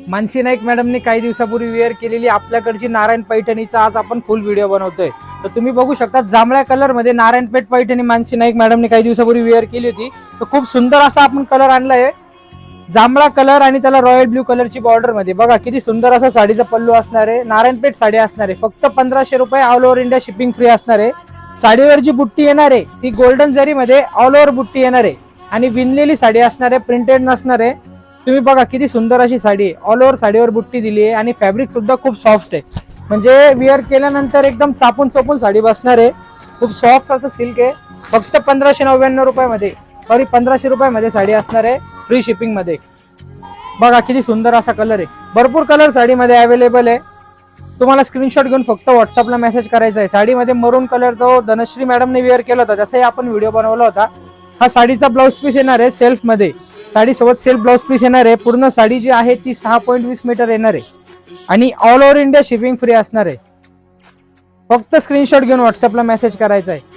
मानसी नाईक मॅडमने काही दिवसापूर्वी वेअर केलेली आपल्याकडची नारायण पैठणीचा आज आपण फुल व्हिडिओ बनवतोय। तर तुम्ही बघू शकता जांभळ्या कलर मध्ये नारायणपेठ पैठणी मानसी नाईक मॅडमने काही दिवसापूर्वी वेअर केली होती। तर खूप सुंदर असा आपण कलर आणलाय, जांभळा कलर आणि त्याला रॉयल ब्ल्यू कलरची बॉर्डर मध्ये। बघा किती सुंदर असा साडीचा पल्लू असणार आहे, नारायणपेठ साडी असणार आहे। फक्त 1500 रुपये, all over India shipping free असणार आहे। साडीवर जी बुट्टी येणार आहे ती गोल्डन जरी मध्ये ऑल ओव्हर बुट्टी येणार आहे आणि विणलेली साडी असणार आहे, प्रिंटेड नसणार आहे। तुम्ही बघा किती सुंदर अशी साडी आहे, ऑल ओव्हर साडीवर बुट्टी दिली आहे आणि फॅब्रिक सुद्धा खूप सॉफ्ट आहे, म्हणजे वेअर केल्यानंतर एकदम चापून चोपून साडी बसणार आहे। खूप सॉफ्ट असं सिल्क आहे। फक्त 1599 रुपयामध्ये, सॉरी 1500 रुपयामध्ये साडी असणार आहे, फ्री शिपिंग मध्ये। बघा किती सुंदर असा कलर आहे, भरपूर कलर साडीमध्ये अवेलेबल आहे। तुम्हाला स्क्रीनशॉट घेऊन फक्त व्हॉट्सअपला मेसेज करायचा आहे। साडीमध्ये मरून कलर तो धनश्री मॅडमने वेअर केला होता, जसंही आपण व्हिडिओ बनवला होता। हा साडीचा ब्लाउज पीस येणार आहे सेल्फ मध्ये, साडी सोबत सेल्फ ब्लाउज पीस येणार आहे। पूर्ण साडी जी आहे ती 6.20 मीटर येणार आहे आणि all over India shipping free असणार आहे। फक्त स्क्रीनशॉट घेऊन व्हॉट्सअपला मेसेज करायचा आहे।